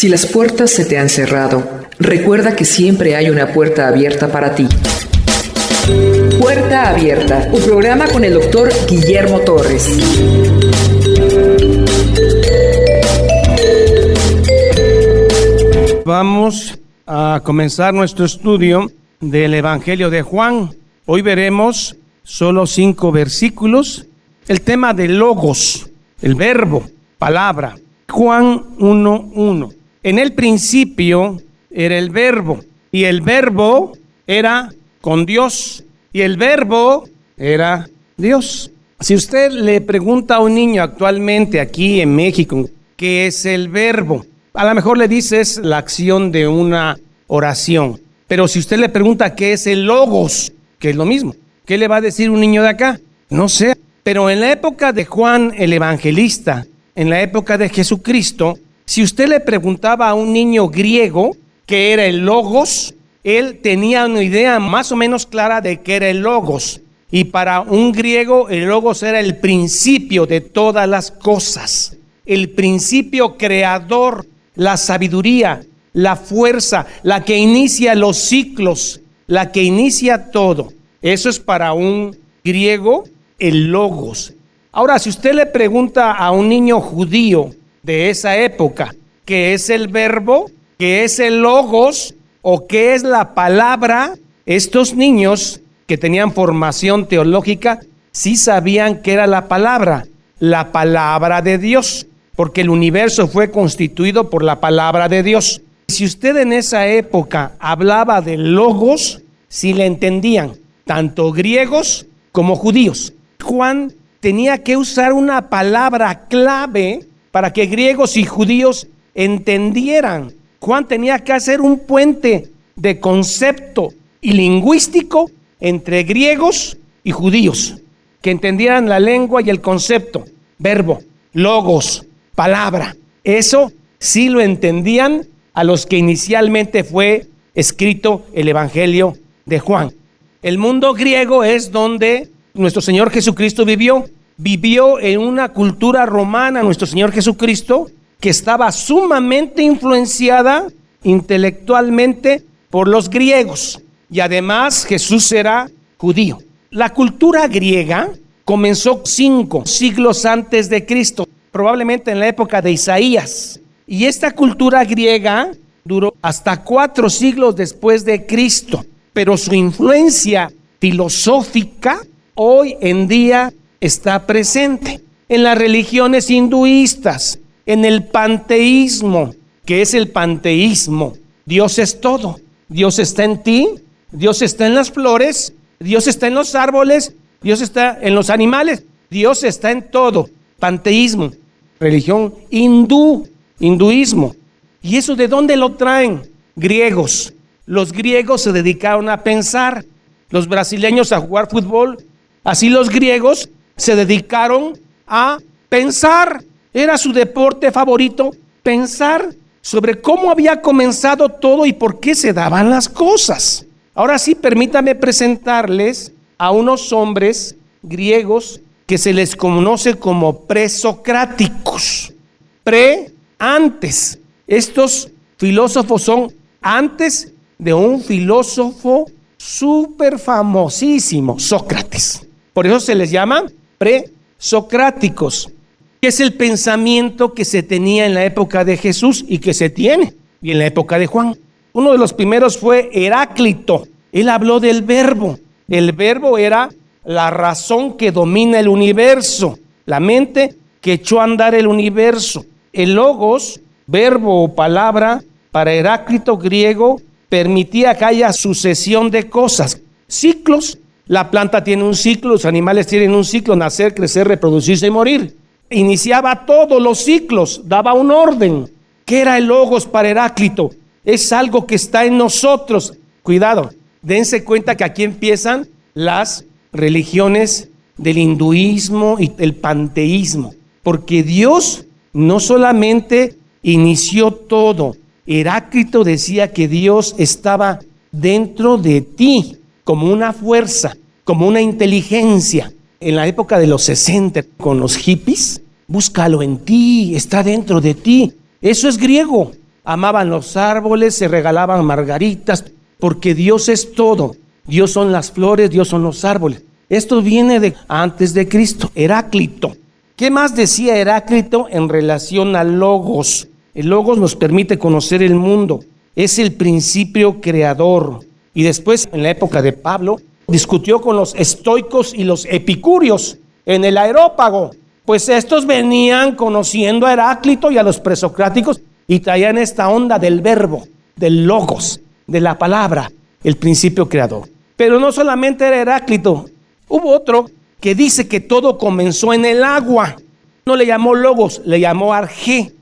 Si las puertas se te han cerrado, recuerda que siempre hay una puerta abierta para ti. Puerta Abierta, un programa con el doctor Guillermo Torres. Vamos a comenzar nuestro estudio del Evangelio de Juan. Hoy veremos solo 5 versículos. El tema de logos, el verbo, palabra. Juan 1:1. En el principio era el verbo, y el verbo era con Dios, y el verbo era Dios. Si usted le pregunta a un niño actualmente aquí en México, ¿qué es el verbo? A lo mejor le dices la acción de una oración. Pero si usted le pregunta qué es el logos, que es lo mismo, ¿qué le va a decir un niño de acá? No sé. Pero en la época de Juan el Evangelista, en la época de Jesucristo, si usted le preguntaba a un niño griego qué era el logos, él tenía una idea más o menos clara de qué era el logos. Y para un griego el logos era el principio de todas las cosas, el principio creador, la sabiduría, la fuerza, la que inicia los ciclos, la que inicia todo. Eso es para un griego el logos. Ahora, si usted le pregunta a un niño judío de esa época qué es el verbo, qué es el logos o qué es la palabra, estos niños que tenían formación teológica sí sabían qué era la palabra de Dios, porque el universo fue constituido por la palabra de Dios. Si usted en esa época hablaba de logos, sí le entendían, tanto griegos como judíos. Juan tenía que usar una palabra clave para que griegos y judíos entendieran. Juan tenía que hacer un puente de concepto y lingüístico entre griegos y judíos, que entendieran la lengua y el concepto, verbo, logos, palabra. Eso sí lo entendían a los que inicialmente fue escrito el Evangelio de Juan. El mundo griego es donde nuestro Señor Jesucristo vivió en una cultura romana, nuestro Señor Jesucristo, que estaba sumamente influenciada intelectualmente por los griegos. Y además Jesús era judío. La cultura griega comenzó 5 siglos antes de Cristo, probablemente en la época de Isaías. Y esta cultura griega duró hasta 4 siglos después de Cristo. Pero su influencia filosófica hoy en día está presente en las religiones hinduistas, en el panteísmo. ¿Qué es el panteísmo? Dios es todo. Dios está en ti, Dios está en las flores, Dios está en los árboles, Dios está en los animales, Dios está en todo. Panteísmo, religión hinduismo. ¿Y eso de dónde lo traen? Griegos. Los griegos se dedicaron a pensar, los brasileños a jugar fútbol, así los griegos se dedicaron a pensar. Era su deporte favorito, pensar sobre cómo había comenzado todo y por qué se daban las cosas. Ahora sí, permítame presentarles a unos hombres griegos que se les conoce como presocráticos. Antes. Estos filósofos son antes de un filósofo súper famosísimo, Sócrates. Por eso se les llama presocráticos, que es el pensamiento que se tenía en la época de Jesús y que se tiene y en la época de Juan. Uno de los primeros fue Heráclito. Él habló del verbo. El verbo era la razón que domina el universo, la mente que echó a andar el universo. El logos, verbo o palabra, para Heráclito griego, permitía que haya sucesión de cosas, ciclos. La planta tiene un ciclo, los animales tienen un ciclo, nacer, crecer, reproducirse y morir. Iniciaba todos los ciclos, daba un orden. ¿Qué era el logos para Heráclito? Es algo que está en nosotros. Cuidado, dense cuenta que aquí empiezan las religiones del hinduismo y el panteísmo, porque Dios no solamente inició todo. Heráclito decía que Dios estaba dentro de ti como una fuerza, como una inteligencia. En la época de los 60 con los hippies, búscalo en ti, está dentro de ti. Eso es griego. amaban los árboles, se regalaban margaritas, porque Dios es todo. Dios son las flores, Dios son los árboles. Esto viene de antes de Cristo, Heráclito. ¿Qué más decía Heráclito en relación al logos? El logos nos permite conocer el mundo, es el principio creador. Y después, en la época de Pablo, discutió con los estoicos y los epicúreos en el Areópago. Pues estos venían conociendo a Heráclito y a los presocráticos y traían esta onda del verbo, del logos, de la palabra, el principio creador. Pero no solamente era Heráclito, hubo otro que dice que todo comenzó en el agua. No le llamó logos, le llamó arché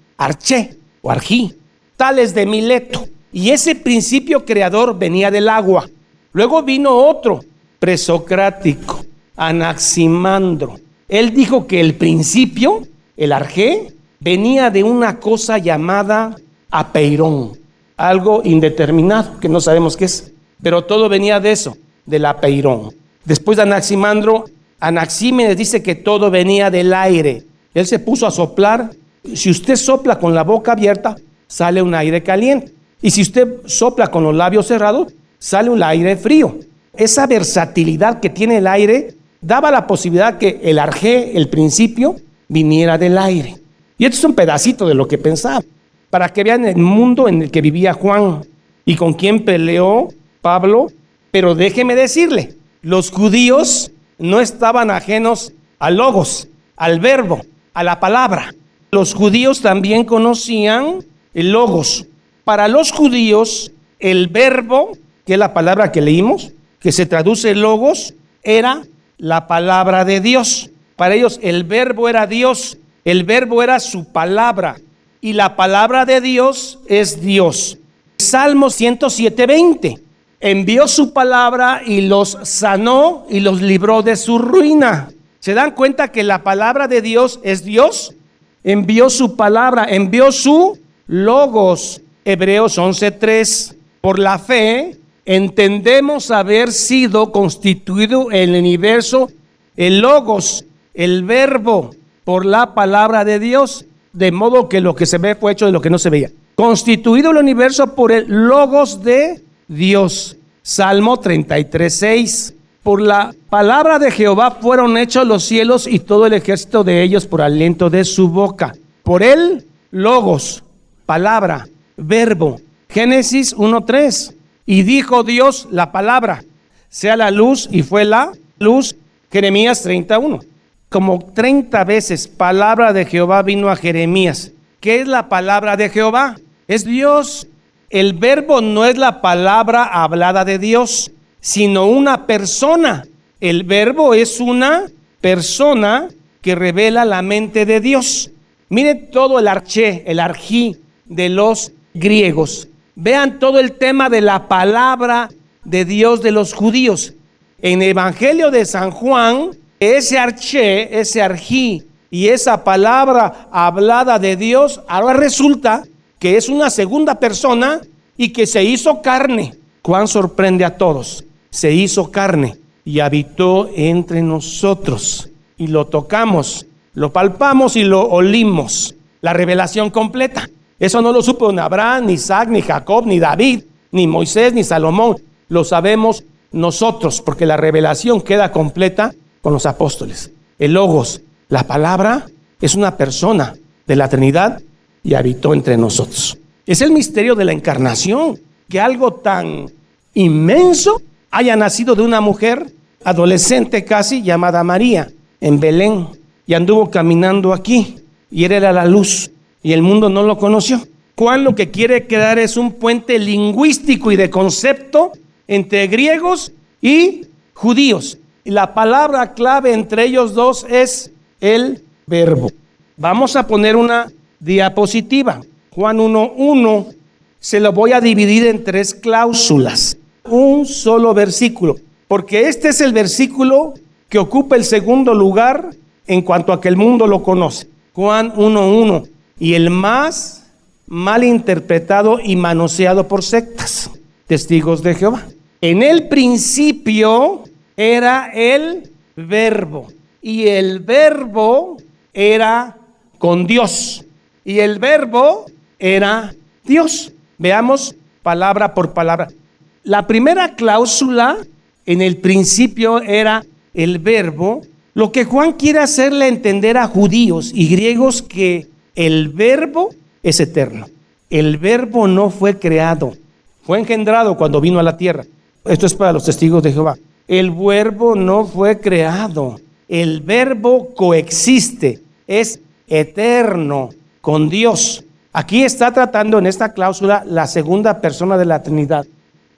o argí, Tales de Mileto. Y ese principio creador venía del agua. Luego vino otro, presocrático, Anaximandro. Él dijo que el principio, el arché, venía de una cosa llamada apeirón, algo indeterminado que no sabemos qué es, pero todo venía de eso, del apeirón. Después de Anaximandro, Anaxímenes dice que todo venía del aire. Él se puso a soplar. Si usted sopla con la boca abierta, sale un aire caliente. Y si usted sopla con los labios cerrados, sale un aire frío. Esa versatilidad que tiene el aire daba la posibilidad que el arjé, el principio, viniera del aire. Y esto es un pedacito de lo que pensaba, para que vean el mundo en el que vivía Juan y con quien peleó Pablo. Pero déjeme decirle, los judíos no estaban ajenos al logos, al verbo, a la palabra. Los judíos también conocían el logos. Para los judíos, el verbo, que es la palabra que leímos, que se traduce logos, era la palabra de Dios. Para ellos el verbo era Dios, el verbo era su palabra, y la palabra de Dios es Dios. Salmo 107:20. Envió su palabra y los sanó y los libró de su ruina. ¿Se dan cuenta que la palabra de Dios es Dios? Envió su palabra, envió su logos. Hebreos 11:3. Por la fe entendemos haber sido constituido en el universo, el logos, el verbo, por la palabra de Dios, de modo que lo que se ve fue hecho de lo que no se veía. Constituido el universo por el logos de Dios. Salmo 33:6. Por la palabra de Jehová fueron hechos los cielos y todo el ejército de ellos por aliento de su boca. Por él, logos, palabra, verbo. Génesis 1:3. Y dijo Dios la palabra, sea la luz, y fue la luz. Jeremías 30:1. Como 30 veces palabra de Jehová vino a Jeremías. ¿Qué es la palabra de Jehová? Es Dios. El verbo no es la palabra hablada de Dios, sino una persona. El verbo es una persona que revela la mente de Dios. Mire todo el arché, el arjí de los griegos. Vean todo el tema de la palabra de Dios de los judíos. En el Evangelio de San Juan, ese arché, ese arjí y esa palabra hablada de Dios, ahora resulta que es una segunda persona y que se hizo carne. Juan sorprende a todos. Se hizo carne y habitó entre nosotros. Y lo tocamos, lo palpamos y lo olimos. La revelación completa. Eso no lo supo ni Abraham, ni Isaac, ni Jacob, ni David, ni Moisés, ni Salomón. Lo sabemos nosotros, porque la revelación queda completa con los apóstoles. El logos, la palabra, es una persona de la Trinidad y habitó entre nosotros. Es el misterio de la encarnación, que algo tan inmenso haya nacido de una mujer adolescente casi llamada María en Belén, y anduvo caminando aquí y él era la luz y el mundo no lo conoció. Juan lo que quiere crear es un puente lingüístico y de concepto entre griegos y judíos. Y la palabra clave entre ellos dos es el verbo. Vamos a poner una diapositiva. Juan 1:1, se lo voy a dividir en 3 cláusulas. Un solo versículo, porque este es el versículo que ocupa el segundo lugar en cuanto a que el mundo lo conoce. Juan 1:1, y el más mal interpretado y manoseado por sectas, testigos de Jehová. En el principio era el verbo, y el verbo era con Dios, y el verbo era Dios. Veamos palabra por palabra. La primera cláusula, en el principio era el verbo. Lo que Juan quiere hacerle entender a judíos y griegos que el verbo es eterno. El verbo no fue creado, fue engendrado cuando vino a la tierra. Esto es para los testigos de Jehová. El verbo no fue creado. El verbo coexiste, es eterno con Dios. Aquí está tratando en esta cláusula la segunda persona de la Trinidad.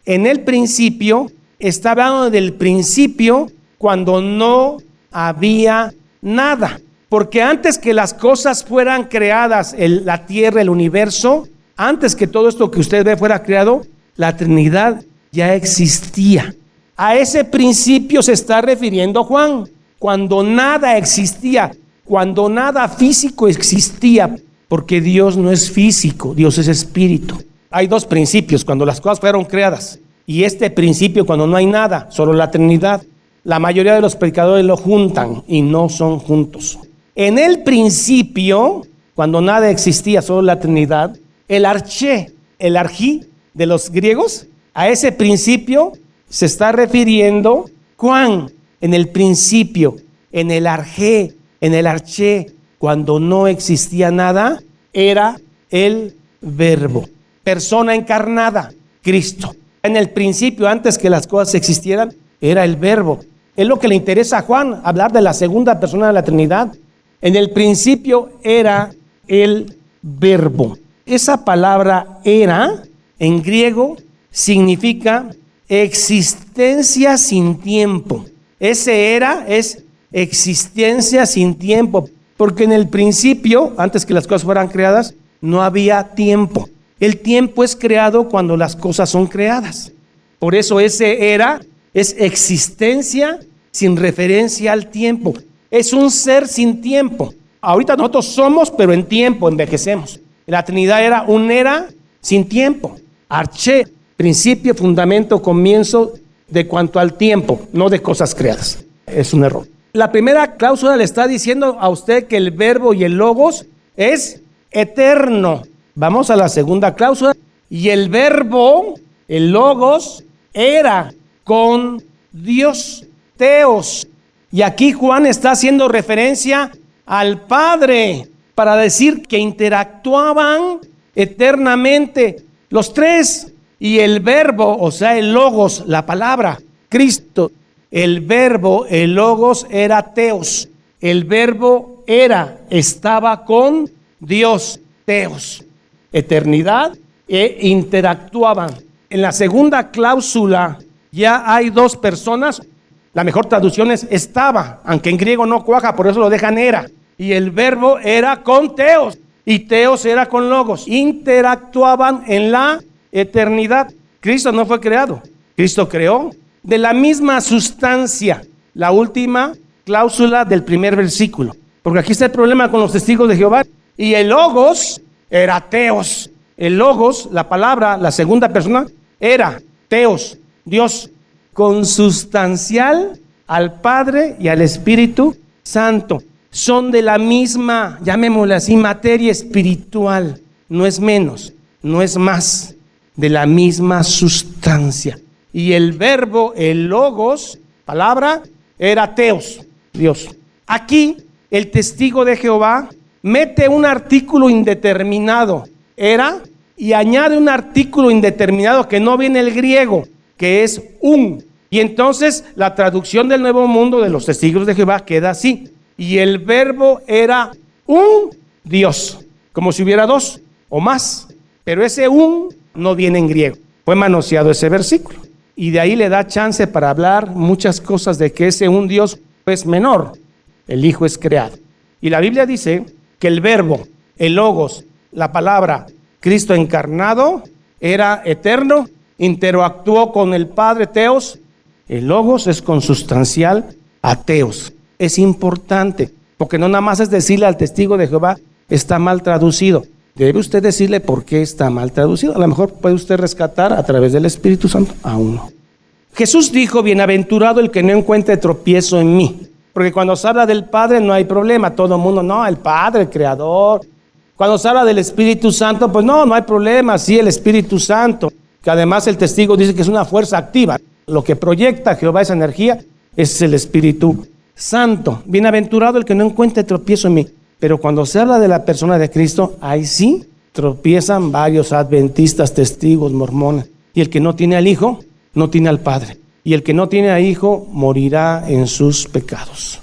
En el principio, está hablando del principio cuando no había nada. Porque antes que las cosas fueran creadas, la tierra, el universo, antes que todo esto que usted ve fuera creado, la Trinidad ya existía. A ese principio se está refiriendo Juan, cuando nada existía, cuando nada físico existía, porque Dios no es físico, Dios es espíritu. Hay dos principios, cuando las cosas fueron creadas, y este principio cuando no hay nada, solo la Trinidad. La mayoría de los predicadores lo juntan y no son juntos. En el principio, cuando nada existía, solo la Trinidad, el arché, el arjí de los griegos, a ese principio se está refiriendo Juan. En el principio, en el arjé, en el arché, cuando no existía nada, era el verbo, persona encarnada, Cristo. En el principio, antes que las cosas existieran, era el verbo. Es lo que le interesa a Juan, hablar de la segunda persona de la Trinidad. En el principio era el verbo. Esa palabra era, en griego, significa existencia sin tiempo. Ese era es existencia sin tiempo, porque en el principio, antes que las cosas fueran creadas, no había tiempo. El tiempo es creado cuando las cosas son creadas. Por eso ese era es existencia sin referencia al tiempo. Es un ser sin tiempo. Ahorita nosotros somos, pero en tiempo envejecemos. La Trinidad era un era sin tiempo. Arché, principio, fundamento, comienzo de cuanto al tiempo, no de cosas creadas. Es un error. La primera cláusula le está diciendo a usted que el verbo y el logos es eterno. Vamos a la segunda cláusula. Y el verbo, el logos, era con Dios, Teos. Y aquí Juan está haciendo referencia al Padre para decir que interactuaban eternamente los tres. Y el verbo, o sea, el logos, la palabra, Cristo, el verbo, el logos era Teos. El verbo estaba con Dios, Teos. Eternidad e interactuaban. En la segunda cláusula ya hay dos personas. La mejor traducción es estaba, aunque en griego no cuaja, por eso lo dejan era. Y el verbo era con Teos y Teos era con logos. Interactuaban en la eternidad. Cristo no fue creado, Cristo creó de la misma sustancia. La última cláusula del primer versículo, porque aquí está el problema con los testigos de Jehová. Y el logos era Teos. El logos, la palabra, la segunda persona, era Teos, Dios, consustancial al Padre y al Espíritu Santo. Son de la misma, llamémosle así, materia espiritual. No es menos, no es más, de la misma sustancia. Y el verbo, el logos, palabra, era Teos, Dios. Aquí el testigo de Jehová mete un artículo indeterminado, era, y añade un artículo indeterminado que no viene el griego, que es un. Y entonces la traducción del Nuevo Mundo de los testigos de Jehová queda así. Y el verbo era un Dios, como si hubiera dos o más. Pero ese un no viene en griego. Fue manoseado ese versículo. Y de ahí le da chance para hablar muchas cosas de que ese un Dios es menor. El Hijo es creado. Y la Biblia dice que el verbo, el logos, la palabra, Cristo encarnado, era eterno, interactuó con el Padre Teos. El logos es consustancial a Teos. Es importante, porque no nada más es decirle al testigo de Jehová, está mal traducido. Debe usted decirle por qué está mal traducido. A lo mejor puede usted rescatar a través del Espíritu Santo a uno. Jesús dijo, bienaventurado el que no encuentre tropiezo en mí. Porque cuando se habla del Padre no hay problema. Todo el mundo, no, el Padre, el Creador, Cuando se habla del Espíritu Santo, pues no hay problema, sí, el Espíritu Santo, que además el testigo dice que es una fuerza activa. Lo que proyecta Jehová esa energía es el Espíritu Santo. Bienaventurado el que no encuentre tropiezo en mí. Pero cuando se habla de la persona de Cristo, ahí sí tropiezan varios adventistas, testigos, mormones. Y el que no tiene al Hijo, no tiene al Padre. Y el que no tiene al Hijo, morirá en sus pecados.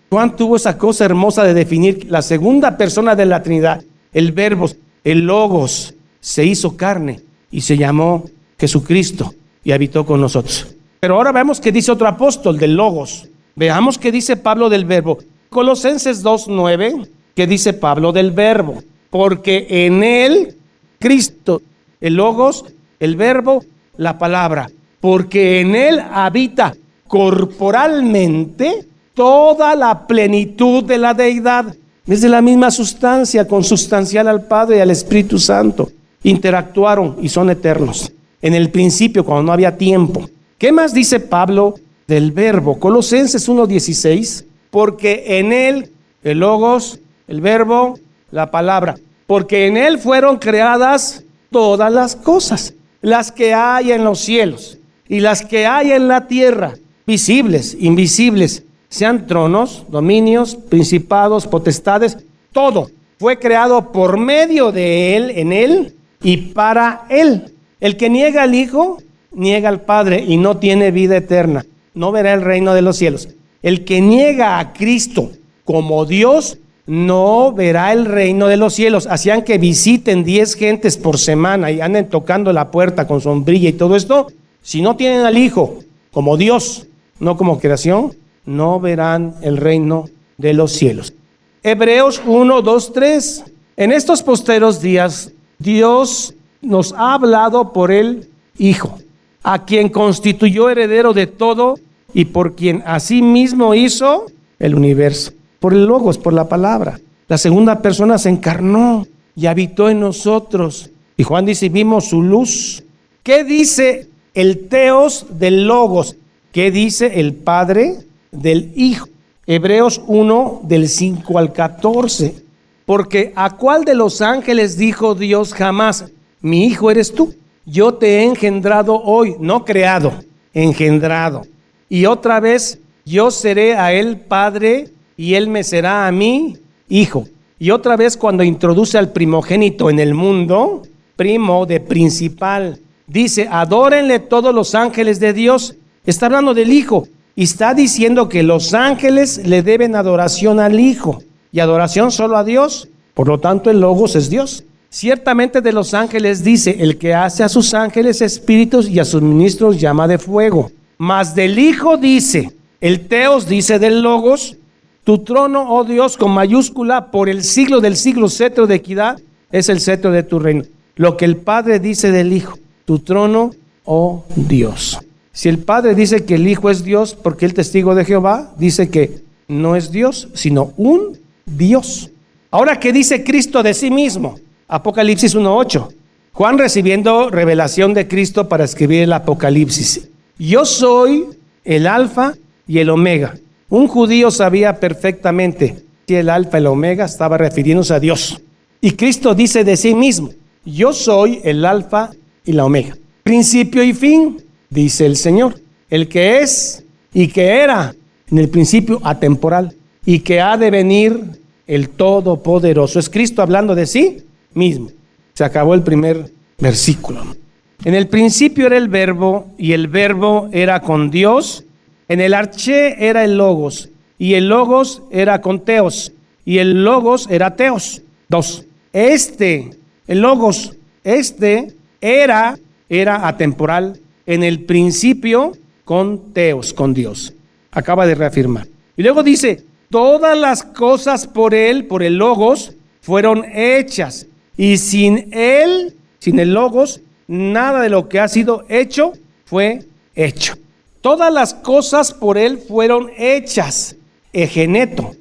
Juan tuvo esa cosa hermosa de definir la segunda persona de la Trinidad. El Verbo, el Logos, se hizo carne y se llamó Jesucristo y habitó con nosotros. Pero ahora vemos que dice otro apóstol del Logos. Veamos qué dice Pablo del Verbo. Colosenses 2:9, ¿qué dice Pablo del Verbo? Porque en él, Cristo, el Logos, el Verbo, la palabra, porque en él habita corporalmente toda la plenitud de la deidad. Es de la misma sustancia, consustancial al Padre y al Espíritu Santo. Interactuaron y son eternos. En el principio, cuando no había tiempo. ¿Qué más dice Pablo del Verbo? Colosenses 1:16, porque en él, el Logos, el Verbo, la palabra, porque en él fueron creadas todas las cosas, las que hay en los cielos y las que hay en la tierra, visibles, invisibles, sean tronos, dominios, principados, potestades, todo fue creado por medio de él, en él y para él. El que niega al Hijo, niega al Padre y no tiene vida eterna, no verá el reino de los cielos. El que niega a Cristo como Dios, no verá el reino de los cielos. Hacían que visiten 10 gentes por semana y anden tocando la puerta con sombrilla y todo esto. Si no tienen al Hijo como Dios, no como creación, no verán el reino de los cielos. Hebreos 1:2-3. En estos posteros días, Dios nos ha hablado por el Hijo, a quien constituyó heredero de todo y por quien asimismo hizo el universo. Por el Logos, por la palabra. La segunda persona se encarnó y habitó en nosotros. Y Juan dice, vimos su luz. ¿Qué dice el Teos del Logos? ¿Qué dice el Padre del Hijo? Hebreos 1:5-14. Porque ¿a cuál de los ángeles dijo Dios jamás, mi hijo eres tú? Yo te he engendrado hoy, no creado, engendrado. Y otra vez, yo seré a él padre y él me será a mí hijo. Y otra vez cuando introduce al primogénito en el mundo, primo de principal, dice, adórenle todos los ángeles de Dios. Está hablando del Hijo y está diciendo que los ángeles le deben adoración al Hijo y adoración solo a Dios. Por lo tanto, el Logos es Dios. Ciertamente de los ángeles dice, el que hace a sus ángeles espíritus y a sus ministros llama de fuego. Mas del Hijo dice, el Teos dice del Logos, tu trono, oh Dios, con mayúscula, por el siglo del siglo, cetro de equidad, es el cetro de tu reino. Lo que el Padre dice del Hijo, tu trono, oh Dios. Si el Padre dice que el Hijo es Dios, porque el testigo de Jehová dice que no es Dios, sino un Dios. Ahora, ¿qué dice Cristo de sí mismo? Apocalipsis 1:8. Juan recibiendo revelación de Cristo para escribir el Apocalipsis. Yo soy el Alfa y el Omega. Un judío sabía perfectamente que el Alfa y el Omega estaba refiriéndose a Dios. Y Cristo dice de sí mismo, yo soy el Alfa y la Omega. Principio y fin, dice el Señor. El que es y que era en el principio atemporal y que ha de venir el Todopoderoso. Es Cristo hablando de sí mismo. Se acabó el primer versículo. En el principio era el Verbo y el Verbo era con Dios. En el arché era el Logos y el Logos era con Teos y el Logos era Teos. 2. El Logos, era atemporal en el principio con Teos, con Dios. Acaba de reafirmar. Y luego dice, todas las cosas por él, por el Logos, fueron hechas. Y sin el Logos, nada de lo que ha sido hecho fue hecho. Todas las cosas por él fueron hechas. Egeneto.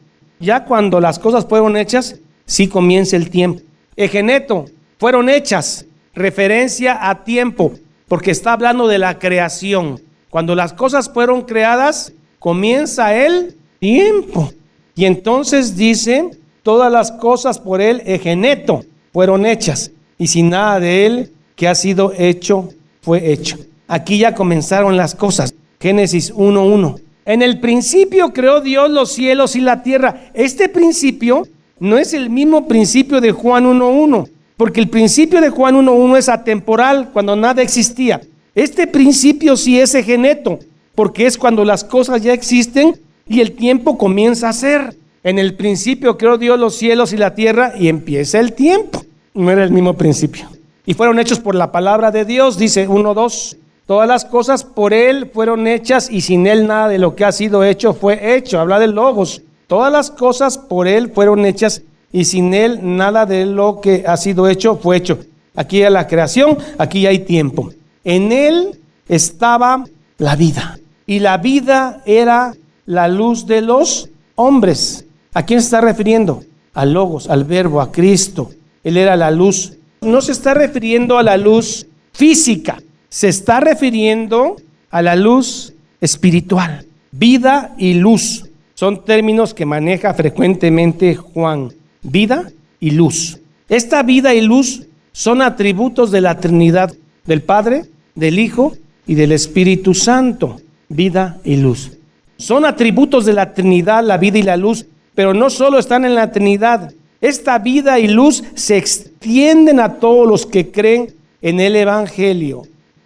Ya cuando las cosas fueron hechas, sí comienza el tiempo. Egeneto, fueron hechas. Referencia a tiempo, porque está hablando de la creación. Cuando las cosas fueron creadas, comienza el tiempo. Y entonces dice, todas las cosas por él, egeneto, fueron hechas, y sin nada de él que ha sido hecho, fue hecho. Aquí ya comenzaron las cosas. Génesis 1:1. En el principio creó Dios los cielos y la tierra. Este principio no es el mismo principio de Juan 1:1, porque el principio de Juan 1:1 es atemporal, cuando nada existía. Este principio sí es egeneto, porque es cuando las cosas ya existen y el tiempo comienza a ser. En el principio creó Dios los cielos y la tierra y empieza el tiempo. No era el mismo principio. Y fueron hechos por la palabra de Dios, dice 1:2. Todas las cosas por él fueron hechas y sin él nada de lo que ha sido hecho fue hecho. Habla del Logos. Todas las cosas por él fueron hechas y sin él nada de lo que ha sido hecho fue hecho. Aquí hay la creación, aquí hay tiempo. En él estaba la vida y la vida era la luz de los hombres. ¿A quién se está refiriendo? Al Logos, al Verbo, a Cristo. Él era la luz. No se está refiriendo a la luz física, se está refiriendo a la luz espiritual. Vida y luz son términos que maneja frecuentemente Juan. Vida y luz. Esta vida y luz son atributos de la Trinidad, del Padre, del Hijo y del Espíritu Santo. Vida y luz. Son atributos de la Trinidad, la vida y la luz, pero no solo están en la Trinidad. Esta vida y luz se extienden a todos los que creen en el Evangelio.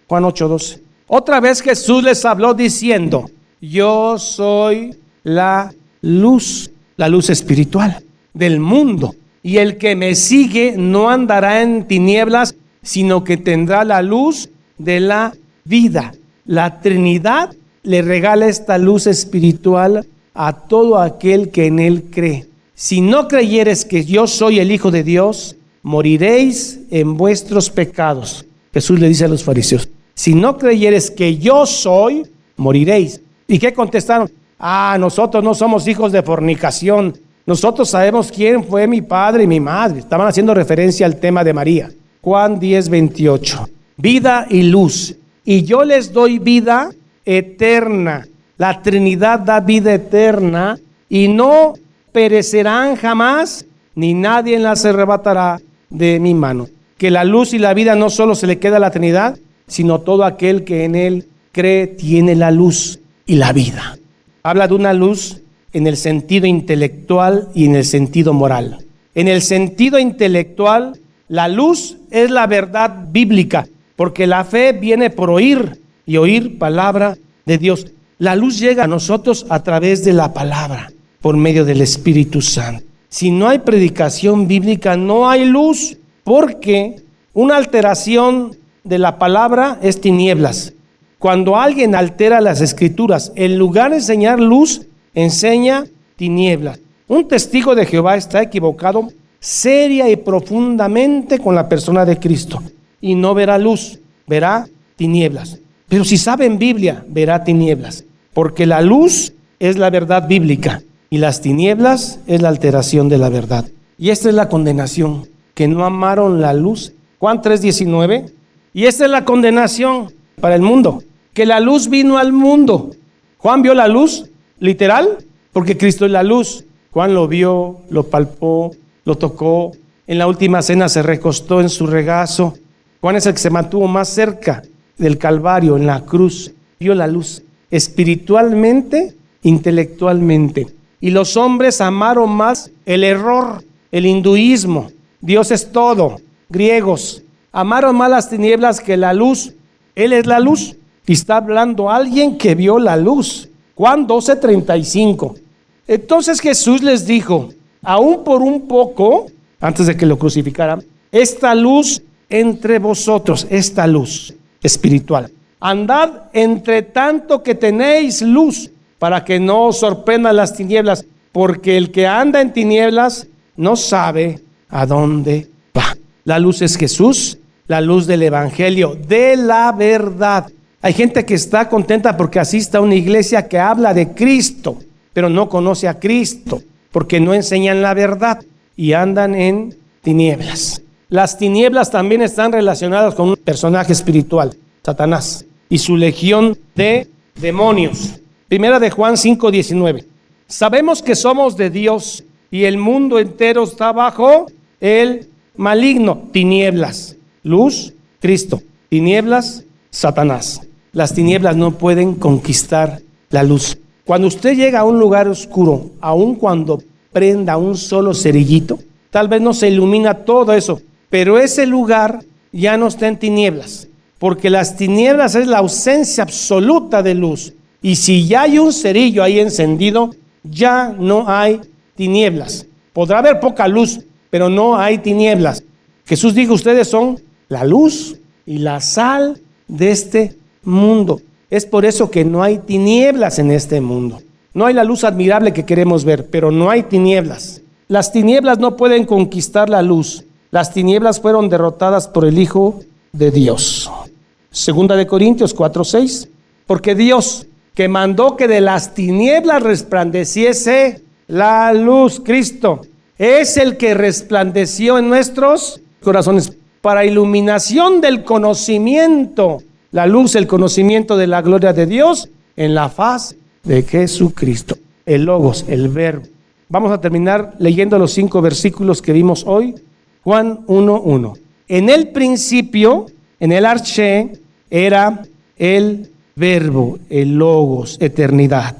Juan 8:12. Otra vez Jesús les habló diciendo: yo soy la luz espiritual del mundo, y el que me sigue no andará en tinieblas, sino que tendrá la luz de la vida. La Trinidad le regala esta luz espiritual a todo aquel que en él cree. Si no creyeres que yo soy el Hijo de Dios, moriréis en vuestros pecados. Jesús le dice a los fariseos: si no creyeres que yo soy, moriréis. ¿Y qué contestaron? Nosotros no somos hijos de fornicación. Nosotros sabemos quién fue mi padre y mi madre. Estaban haciendo referencia al tema de María. Juan 10:28. Vida y luz. Y yo les doy vida eterna. La Trinidad da vida eterna y no perecerán jamás, ni nadie las arrebatará de mi mano. Que la luz y la vida no solo se le queda a la Trinidad, sino todo aquel que en él cree tiene la luz y la vida. Habla de una luz en el sentido intelectual y en el sentido moral. En el sentido intelectual, la luz es la verdad bíblica, porque la fe viene por oír y oír palabra de Dios. La luz llega a nosotros a través de la palabra, por medio del Espíritu Santo. Si no hay predicación bíblica, no hay luz, porque una alteración de la palabra es tinieblas. Cuando alguien altera las Escrituras, en lugar de enseñar luz, enseña tinieblas. Un testigo de Jehová está equivocado seria y profundamente con la persona de Cristo, y no verá luz, verá tinieblas. Pero si sabe en Biblia, verá tinieblas, porque la luz es la verdad bíblica y las tinieblas es la alteración de la verdad. Y esta es la condenación, que no amaron la luz. Juan 3:19. Y esta es la condenación para el mundo, que la luz vino al mundo. Juan vio la luz, literal, porque Cristo es la luz. Juan lo vio, lo palpó, lo tocó. En la última cena se recostó en su regazo. Juan es el que se mantuvo más cerca del Calvario, en la cruz. Vio la luz espiritualmente, intelectualmente. Y los hombres amaron más el error, el hinduismo. Dios es todo. Griegos amaron más las tinieblas que la luz. Él es la luz. Y está hablando alguien que vio la luz. Juan 12:35. Entonces Jesús les dijo: aún por un poco, antes de que lo crucificaran, esta luz entre vosotros, esta luz espiritual. Andad entre tanto que tenéis luz, para que no os sorprendan las tinieblas, porque el que anda en tinieblas no sabe a dónde va. La luz es Jesús, la luz del Evangelio, de la verdad. Hay gente que está contenta porque asiste a una iglesia que habla de Cristo, pero no conoce a Cristo, porque no enseñan la verdad y andan en tinieblas. Las tinieblas también están relacionadas con un personaje espiritual, Satanás, y su legión de demonios. Primera de Juan 5:19. Sabemos que somos de Dios y el mundo entero está bajo el maligno. Tinieblas, luz, Cristo. Tinieblas, Satanás. Las tinieblas no pueden conquistar la luz. Cuando usted llega a un lugar oscuro, aun cuando prenda un solo cerillito, tal vez no se ilumina todo eso, pero ese lugar ya no está en tinieblas, porque las tinieblas es la ausencia absoluta de luz. Y si ya hay un cerillo ahí encendido, ya no hay tinieblas. Podrá haber poca luz, pero no hay tinieblas. Jesús dijo, ustedes son la luz y la sal de este mundo. Es por eso que no hay tinieblas en este mundo. No hay la luz admirable que queremos ver, pero no hay tinieblas. Las tinieblas no pueden conquistar la luz. Las tinieblas fueron derrotadas por el Hijo de Dios. 2 Corintios 4:6. Porque Dios, que mandó que de las tinieblas resplandeciese la luz, Cristo, es el que resplandeció en nuestros corazones para iluminación del conocimiento. La luz, el conocimiento de la gloria de Dios en la faz de Jesucristo. El Logos, el Verbo. Vamos a terminar leyendo los 5 versículos que vimos hoy. Juan 1:1. En el principio, en el arché, era el Verbo, el Logos, eternidad.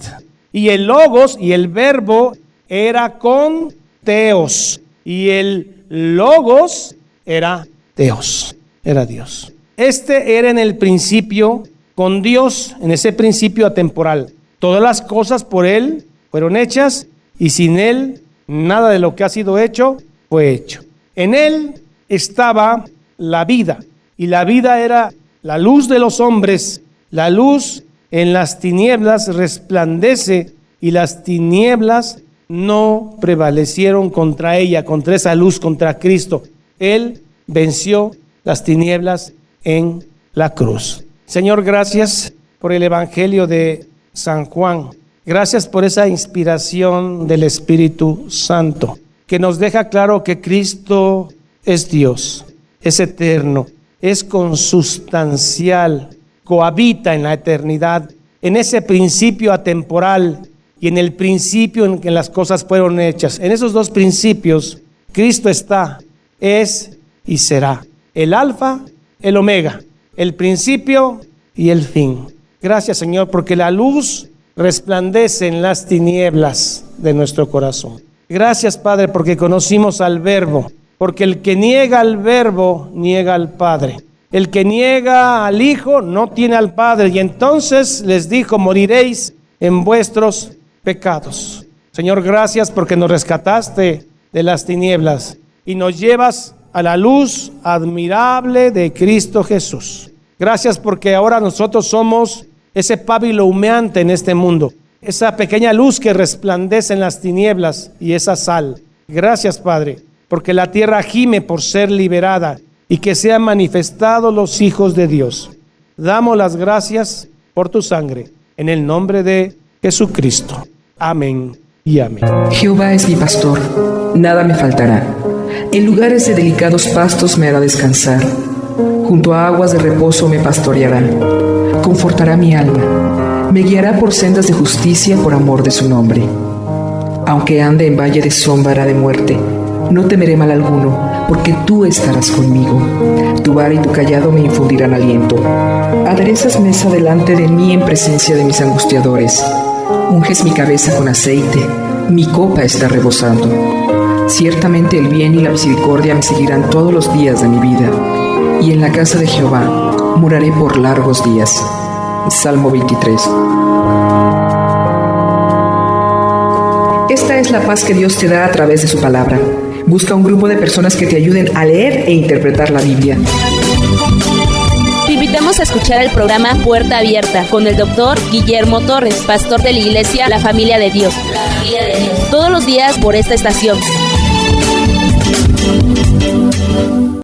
Y el Logos y el Verbo era con Theos. Y el Logos era Theos, era Dios. Este era en el principio con Dios, en ese principio atemporal. Todas las cosas por Él fueron hechas y sin Él nada de lo que ha sido hecho fue hecho. En Él estaba la vida y la vida era la luz de los hombres. La luz en las tinieblas resplandece y las tinieblas no prevalecieron contra ella, contra esa luz, contra Cristo. Él venció las tinieblas en la cruz. Señor, gracias por el Evangelio de San Juan. Gracias por esa inspiración del Espíritu Santo, que nos deja claro que Cristo es Dios, es eterno, es consustancial, cohabita en la eternidad, en ese principio atemporal y en el principio en que las cosas fueron hechas. En esos dos principios, Cristo está, es y será. El alfa, el omega, el principio y el fin. Gracias, Señor, porque la luz resplandece en las tinieblas de nuestro corazón. Gracias, Padre, porque conocimos al Verbo, porque el que niega al Verbo, niega al Padre. El que niega al Hijo, no tiene al Padre. Y entonces les dijo, moriréis en vuestros pecados. Señor, gracias porque nos rescataste de las tinieblas y nos llevas a la luz admirable de Cristo Jesús. Gracias porque ahora nosotros somos ese pábilo humeante en este mundo, esa pequeña luz que resplandece en las tinieblas y esa sal. Gracias, Padre, porque la tierra gime por ser liberada y que sean manifestados los hijos de Dios. Damos las gracias por tu sangre, en el nombre de Jesucristo. Amén y amén. Jehová es mi pastor, nada me faltará. En lugares de delicados pastos me hará descansar. Junto a aguas de reposo me pastoreará. Confortará mi alma. Me guiará por sendas de justicia por amor de su nombre. Aunque ande en valle de sombra de muerte, no temeré mal alguno, porque tú estarás conmigo. Tu vara y tu cayado me infundirán aliento. Aderezas mesa delante de mí en presencia de mis angustiadores. Unges mi cabeza con aceite, mi copa está rebosando. Ciertamente el bien y la misericordia me seguirán todos los días de mi vida, y en la casa de Jehová moraré por largos días. Salmo 23. Esta es la paz que Dios te da a través de su palabra. Busca un grupo de personas que te ayuden a leer e interpretar la Biblia. Te invitamos a escuchar el programa Puerta Abierta con el Dr. Guillermo Torres, pastor de la iglesia La Familia de Dios. Todos los días por esta estación.